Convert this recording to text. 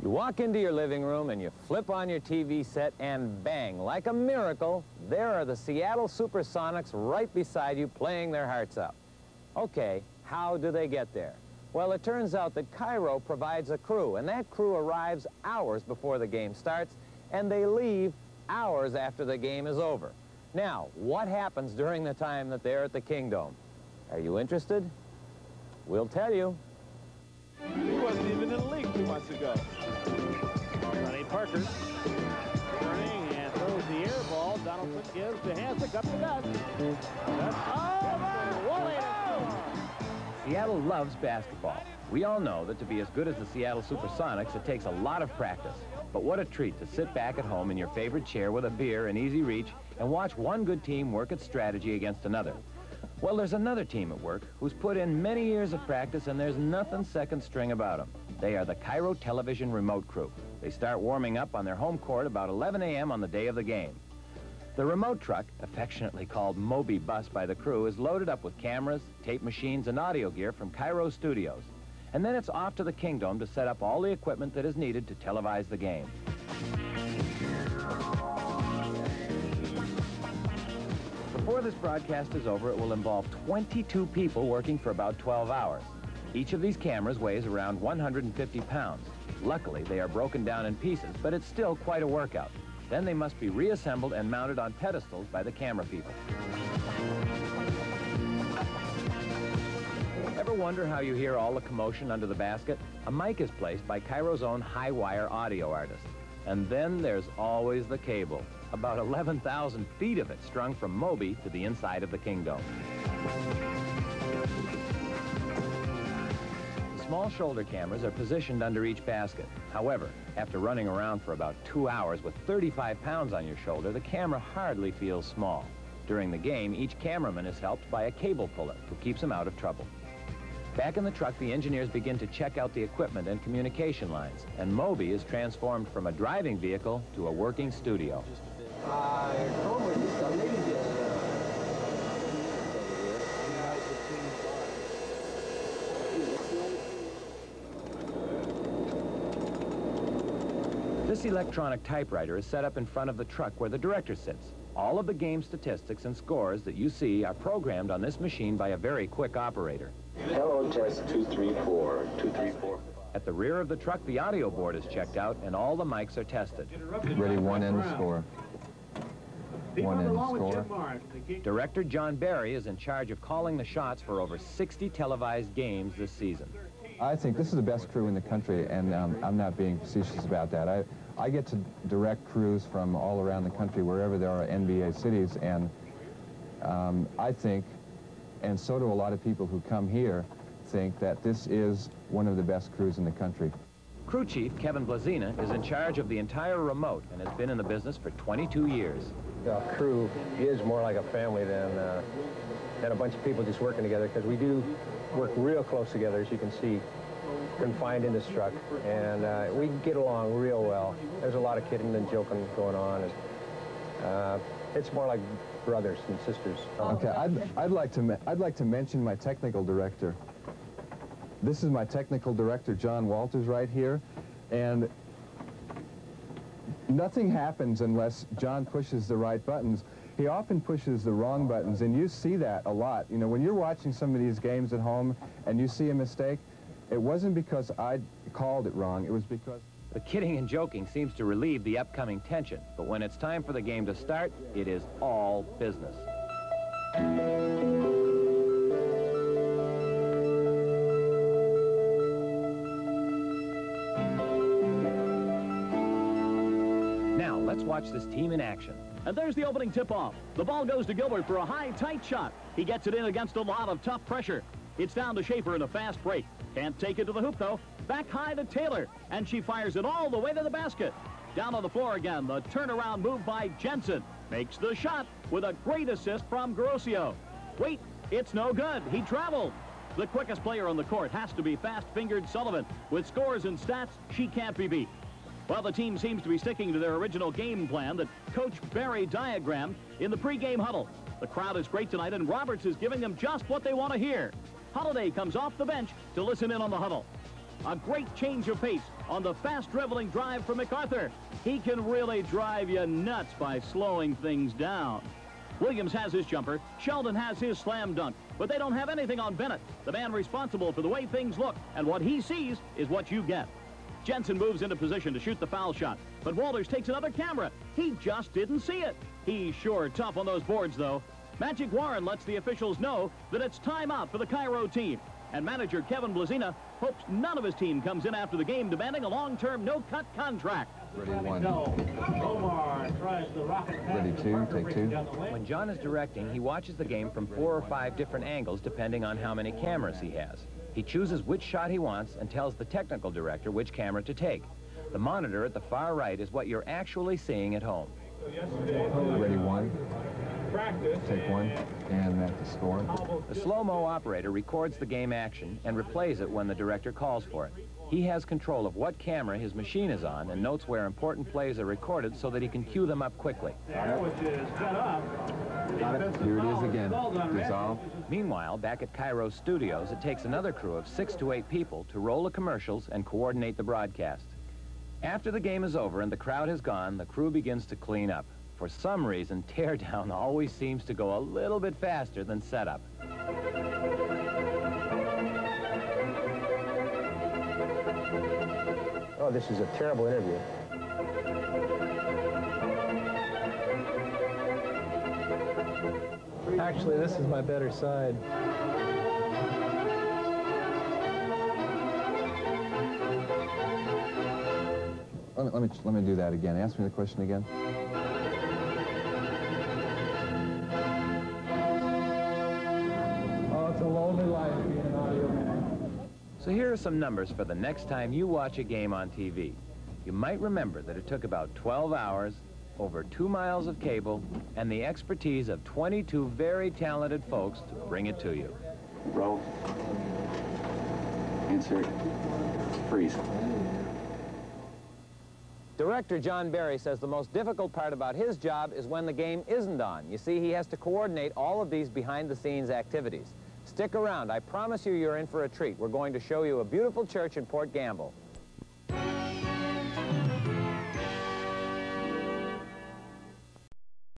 You walk into your living room and you flip on your TV set and bang, like a miracle, there are the Seattle Supersonics right beside you playing their hearts out. Okay, how do they get there? Well, it turns out that Cairo provides a crew, and that crew arrives hours before the game starts, and they leave hours after the game is over. Now, what happens during the time that they're at the Kingdome? Are you interested? We'll tell you. He wasn't even in the league 2 months ago. Ronnie Parker turning and throws the air ball. Donaldson gives to Hansik up the gut. Seattle loves basketball. We all know that to be as good as the Seattle Supersonics, it takes a lot of practice. But what a treat to sit back at home in your favorite chair with a beer in easy reach and watch one good team work its strategy against another. Well, there's another team at work who's put in many years of practice, and there's nothing second string about them. They are the Cairo Television remote crew. They start warming up on their home court about 11 a.m. on the day of the game. The remote truck, affectionately called Moby Bus by the crew, is loaded up with cameras, tape machines, and audio gear from Cairo studios. And then it's off to the Kingdome to set up all the equipment that is needed to televise the game. Before this broadcast is over, it will involve 22 people working for about 12 hours. Each of these cameras weighs around 150 pounds. Luckily, they are broken down in pieces, but it's still quite a workout. Then they must be reassembled and mounted on pedestals by the camera people. Ever wonder how you hear all the commotion under the basket? A mic is placed by Cairo's own high-wire audio artist. And then there's always the cable. About 11,000 feet of it strung from Moby to the inside of the Kingdome. The small shoulder cameras are positioned under each basket. However, after running around for about 2 hours with 35 pounds on your shoulder, the camera hardly feels small. During the game, each cameraman is helped by a cable puller who keeps him out of trouble. Back in the truck, the engineers begin to check out the equipment and communication lines, and Moby is transformed from a driving vehicle to a working studio. This electronic typewriter is set up in front of the truck where the director sits. All of the game statistics and scores that you see are programmed on this machine by a very quick operator. Hello, test 234, 234. At the rear of the truck, the audio board is checked out and all the mics are tested. Ready, one end score. One end score. Director John Barry is in charge of calling the shots for over 60 televised games this season. I think this is the best crew in the country, and I'm not being facetious about that. I get to direct crews from all around the country, wherever there are NBA cities, and I think, and so do a lot of people who come here, think that this is one of the best crews in the country. Crew chief Kevin Blazina is in charge of the entire remote and has been in the business for 22 years. The crew is more like a family than a bunch of people just working together, because we do work real close together, as you can see, confined in this truck, and we get along real well. There's a lot of kidding and joking going on, and it's more like brothers and sisters. Okay, I'd like to mention my technical director. This is my technical director, John Walters, right here, and nothing happens unless John pushes the right buttons. He often pushes the wrong buttons, and you see that a lot. You know, when you're watching some of these games at home and you see a mistake, it wasn't because I called it wrong, it was because... The kidding and joking seems to relieve the upcoming tension, but when it's time for the game to start, it is all business. Now, let's watch this team in action. And there's the opening tip-off. The ball goes to Gilbert for a high, tight shot. He gets it in against a lot of tough pressure. It's down to Schaefer in a fast break. Can't take it to the hoop, though. Back high to Taylor, and she fires it all the way to the basket. Down on the floor again, the turnaround move by Jensen. Makes the shot with a great assist from Garosio. Wait, it's no good. He traveled. The quickest player on the court has to be fast-fingered Sullivan. With scores and stats, she can't be beat. Well, the team seems to be sticking to their original game plan that Coach Barry diagrammed in the pregame huddle. The crowd is great tonight, and Roberts is giving them just what they want to hear. Holiday comes off the bench to listen in on the huddle. A great change of pace on the fast-dribbling drive for MacArthur. He can really drive you nuts by slowing things down. Williams has his jumper. Sheldon has his slam dunk. But they don't have anything on Bennett, the man responsible for the way things look. And what he sees is what you get. Jensen moves into position to shoot the foul shot. But Walters takes another camera. He just didn't see it. He's sure tough on those boards, though. Magic Warren lets the officials know that it's time out for the Cairo team. And manager Kevin Blazina hopes none of his team comes in after the game demanding a long-term no-cut contract. Ready, one. Ready, two, take two. When John is directing, he watches the game from 4 or 5 different angles depending on how many cameras he has. He chooses which shot he wants and tells the technical director which camera to take. The monitor at the far right is what you're actually seeing at home. Ready, one. Take one, and that's the score. The slow-mo operator records the game action and replays it when the director calls for it. He has control of what camera his machine is on and notes where important plays are recorded so that he can cue them up quickly. Got it. Here it is again. Dissolve. Meanwhile, back at Cairo Studios, it takes another crew of 6 to 8 people to roll the commercials and coordinate the broadcast. After the game is over and the crowd has gone, the crew begins to clean up. For some reason, teardown always seems to go a little bit faster than setup. Oh, this is a terrible interview. Actually, this is my better side. Let me do that again. Ask me the question again. Oh, it's a lonely life being an audio man. So here are some numbers for the next time you watch a game on TV. You might remember that it took about 12 hours, over 2 miles of cable, and the expertise of 22 very talented folks to bring it to you. Roll. Insert. Freeze. Director John Barry says the most difficult part about his job is when the game isn't on. You see, he has to coordinate all of these behind-the-scenes activities. Stick around. I promise you you're in for a treat. We're going to show you a beautiful church in Port Gamble.